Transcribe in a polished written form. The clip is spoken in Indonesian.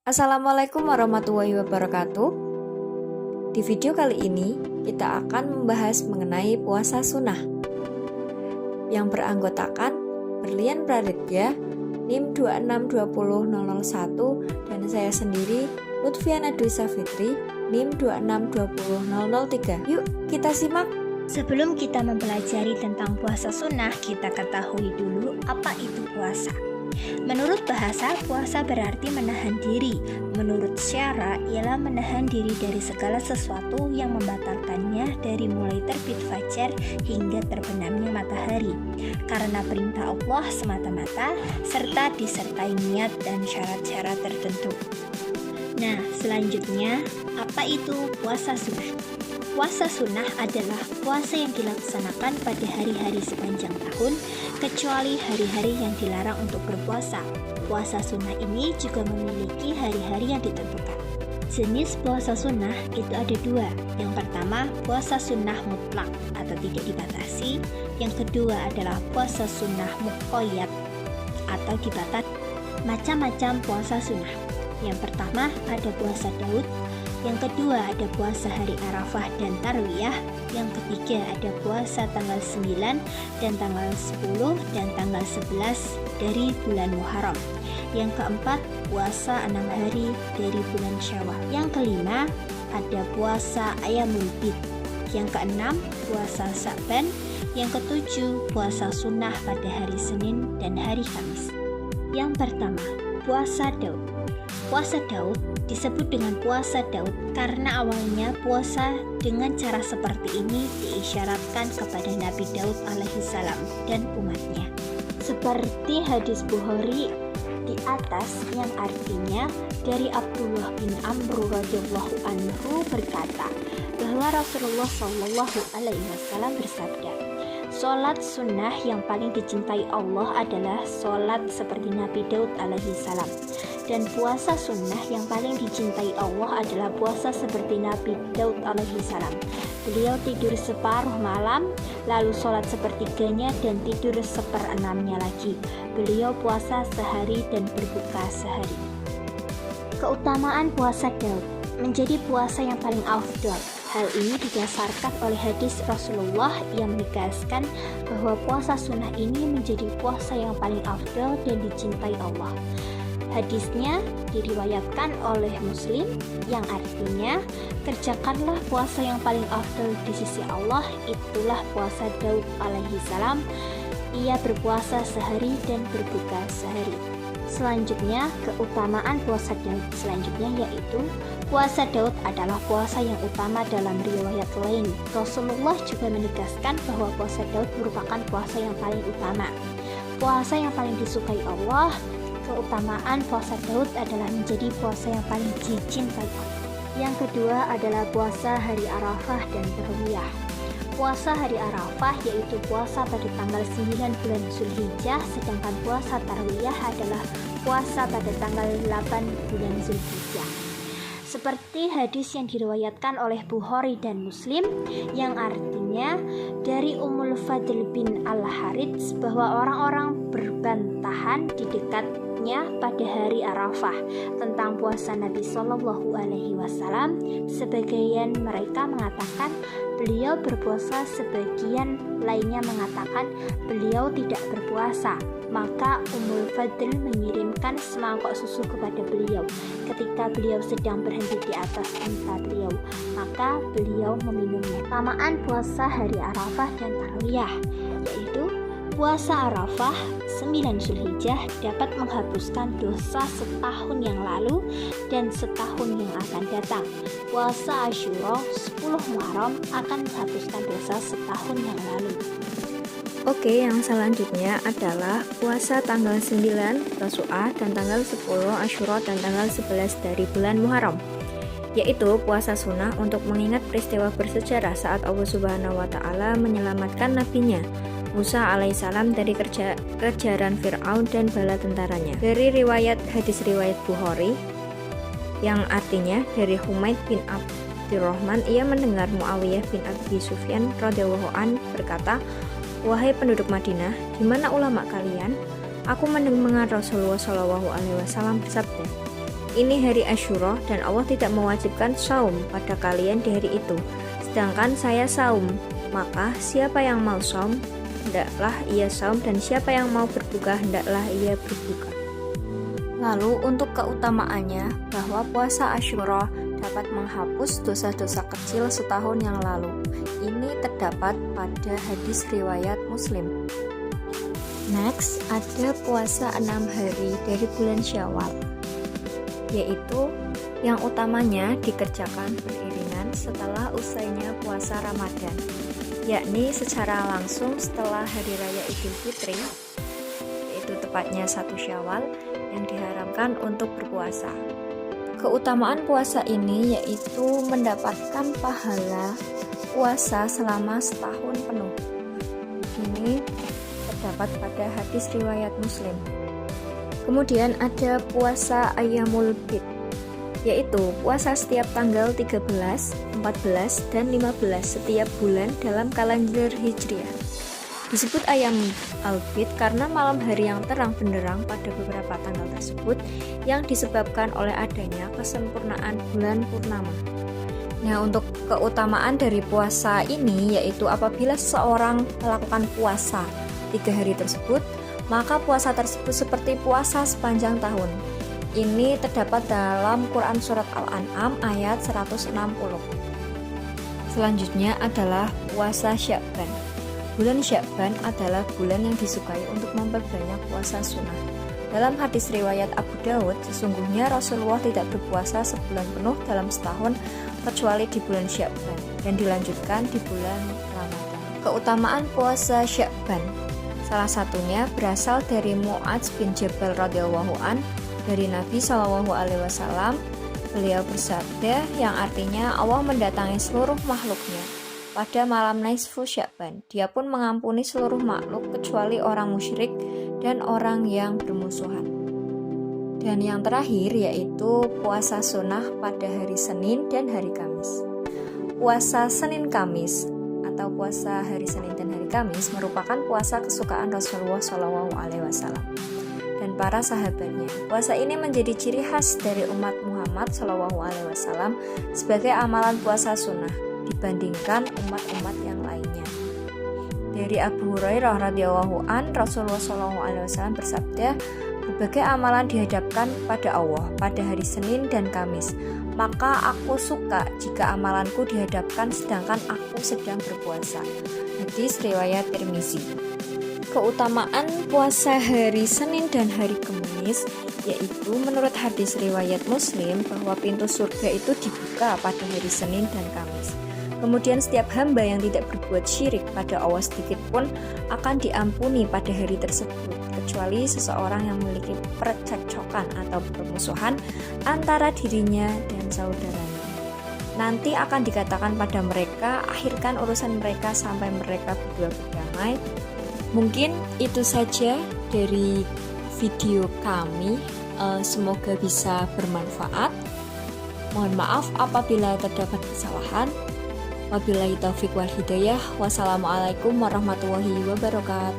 Assalamualaikum warahmatullahi wabarakatuh. Di video kali ini kita akan membahas mengenai puasa sunnah yang beranggotakan Berlian Praditya, NIM 2620001 dan saya sendiri Lutfiana Dwi Safitri, NIM 2620003. Yuk kita simak. Sebelum kita mempelajari tentang puasa sunnah, kita ketahui dulu apa itu puasa. Menurut bahasa, puasa berarti menahan diri. Menurut syara, ialah menahan diri dari segala sesuatu yang membatalkannya dari mulai terbit fajar hingga terbenamnya matahari, karena perintah Allah semata-mata, serta disertai niat dan syarat-syarat tertentu. Nah, selanjutnya, apa itu puasa sunnah? Puasa sunnah adalah puasa yang dilaksanakan pada hari-hari sepanjang tahun, kecuali hari-hari yang dilarang untuk berpuasa. Puasa sunnah ini juga memiliki hari-hari yang ditentukan. Jenis puasa sunnah itu ada dua. Yang pertama, puasa sunnah mutlak atau tidak dibatasi. Yang kedua adalah puasa sunnah muqayyad atau dibatasi. Macam-macam puasa sunnah. Yang pertama ada puasa Daud. Yang kedua ada puasa hari Arafah dan Tarwiyah. Yang ketiga ada puasa tanggal 9 dan tanggal 10 dan tanggal 11 dari bulan Muharram. Yang keempat puasa 6 hari dari bulan Syawal. Yang kelima ada puasa Ayyamul Bid. Yang keenam puasa Sa'ban. Yang ketujuh puasa sunnah pada hari Senin dan hari Kamis. Yang pertama, puasa Daud. Puasa Daud disebut dengan puasa Daud karena awalnya puasa dengan cara seperti ini diisyaratkan kepada Nabi Daud alaihissalam dan umatnya. Seperti hadis Bukhari di atas yang artinya dari Abdullah bin Amr radhiyallahu anhu berkata bahwa Rasulullah Shallallahu alaihi wasallam bersabda, "Salat sunnah yang paling dicintai Allah adalah salat seperti Nabi Daud alaihissalam. Dan puasa sunnah yang paling dicintai Allah adalah puasa seperti Nabi Daud alaihissalam. Beliau tidur separuh malam, lalu sholat sepertiganya dan tidur seperenamnya lagi. Beliau puasa sehari dan berbuka sehari." Keutamaan puasa Daud menjadi puasa yang paling afdal. Hal ini didasarkan oleh hadis Rasulullah yang menegaskan bahwa puasa sunnah ini menjadi puasa yang paling afdal dan dicintai Allah. Hadisnya diriwayatkan oleh Muslim yang artinya, kerjakanlah puasa yang paling afdal di sisi Allah, itulah puasa Daud alaihissalam. Ia berpuasa sehari dan berbuka sehari. Selanjutnya, keutamaan puasa Daud selanjutnya yaitu puasa Daud adalah puasa yang utama dalam riwayat lain. Rasulullah juga menegaskan bahwa puasa Daud merupakan puasa yang paling utama. Puasa yang paling disukai Allah. Keutamaan puasa Daud adalah menjadi puasa yang paling dicintai Allah. Yang kedua adalah puasa hari Arafah dan Tarwiyah. Puasa hari Arafah yaitu puasa pada tanggal 9 bulan Zulhijjah, sedangkan puasa Tarwiyah adalah puasa pada tanggal 8 bulan Zulhijjah. Seperti hadis yang diriwayatkan oleh Bukhari dan Muslim yang artinya dari Ummul Fadl bin Al-Harits bahwa orang-orang berbantahan di dekatnya pada hari Arafah tentang puasa Nabi Shallallahu alaihi wasallam. Sebagian mereka mengatakan beliau berpuasa, sebagian lainnya mengatakan beliau tidak berpuasa. Maka Ummul Fadl mengirimkan semangkok susu kepada beliau ketika beliau sedang berhenti di atas unta beliau, maka beliau meminumnya. Keutamaan puasa hari Arafah dan Tarwiyah yaitu puasa Arafah 9 Zulhijjah dapat menghapuskan dosa setahun yang lalu dan setahun yang akan datang. Puasa Asyura 10 Muharram akan menghapuskan dosa setahun yang lalu. Oke, yang selanjutnya adalah puasa tanggal 9 Tasu'ah dan tanggal 10 Asyura dan tanggal 11 dari bulan Muharram, yaitu puasa sunnah untuk mengingat peristiwa bersejarah saat Allah Subhanahu wa Ta'ala menyelamatkan nabinya Musa alaihissalam dari kejaran Fir'aun dan bala tentaranya. Dari hadis riwayat Bukhari yang artinya dari Humaid bin Abdurrahman, ia mendengar Muawiyah bin Abi Sufyan radhiyallahu an berkata, "Wahai penduduk Madinah, di mana ulama kalian? Aku mendengar Rasulullah Shallallahu alaihi wasallam bersabda, Ini hari Asyura dan Allah tidak mewajibkan saum pada kalian di hari itu. Sedangkan saya saum, maka siapa yang mau saum, hendaklah ia saum, dan siapa yang mau berbuka, hendaklah ia berbuka. Lalu untuk keutamaannya, bahwa puasa Asyura dapat menghapus dosa-dosa kecil setahun yang lalu. Ini terdapat pada hadis riwayat Muslim. Next, ada puasa 6 hari dari bulan Syawal, yaitu yang utamanya dikerjakan beriringan setelah usainya puasa Ramadan, yakni secara langsung setelah Hari Raya Idul Fitri, yaitu tepatnya 1 Syawal, yang diharamkan untuk berpuasa. Keutamaan puasa ini yaitu mendapatkan pahala puasa selama setahun penuh. Ini terdapat pada hadis riwayat Muslim. Kemudian ada puasa Ayyamul Bid, yaitu puasa setiap tanggal 13, 14, dan 15 setiap bulan dalam kalender Hijriah. Disebut Ayyam al-Bid karena malam hari yang terang benderang pada beberapa tanggal tersebut yang disebabkan oleh adanya kesempurnaan bulan purnama. Nah, untuk keutamaan dari puasa ini yaitu apabila seseorang melakukan puasa 3 hari tersebut, maka puasa tersebut seperti puasa sepanjang tahun. Ini terdapat dalam Quran Surat Al-An'am ayat 160. Selanjutnya adalah puasa Sya'ban. Bulan Sya'ban adalah bulan yang disukai untuk memperbanyak puasa sunnah. Dalam hadis riwayat Abu Dawud, sesungguhnya Rasulullah tidak berpuasa sebulan penuh dalam setahun kecuali di bulan Sya'ban, dan dilanjutkan di bulan Ramadan. Keutamaan puasa Sya'ban salah satunya berasal dari Mu'adz bin Jabal radhiyallahu an dari Nabi SAW. Beliau bersabda yang artinya Allah mendatangi seluruh makhluknya pada malam Nisfu Sya'ban. Dia pun mengampuni seluruh makhluk kecuali orang musyrik dan orang yang bermusuhan. Dan yang terakhir yaitu puasa sunnah pada hari Senin dan hari Kamis. Puasa Senin Kamis atau puasa hari Senin dan hari Kamis merupakan puasa kesukaan Rasulullah SAW dan para sahabatnya. Puasa ini menjadi ciri khas dari umat Muhammad SAW sebagai amalan puasa sunnah dibandingkan umat-umat yang lainnya. Dari Abu Hurairah radhiyallahu an, Rasulullah SAW bersabda, berbagai amalan dihadapkan pada Allah pada hari Senin dan Kamis. Maka aku suka jika amalanku dihadapkan sedangkan aku sedang berpuasa. Hadis riwayat Tirmizi. Keutamaan puasa hari Senin dan hari Kamis yaitu menurut hadis riwayat Muslim bahwa pintu surga itu dibuka pada hari Senin dan Kamis. Kemudian setiap hamba yang tidak berbuat syirik pada Allah sedikit pun akan diampuni pada hari tersebut, kecuali seseorang yang memiliki percekcokan atau permusuhan antara dirinya dan saudaranya. Nanti akan dikatakan pada mereka, akhirkan urusan mereka sampai mereka berdua berdamai. Mungkin itu saja dari video kami, semoga bisa bermanfaat. Mohon maaf apabila terdapat kesalahan. Wabillahi taufiq wal hidayah. Wassalamualaikum warahmatullahi wabarakatuh.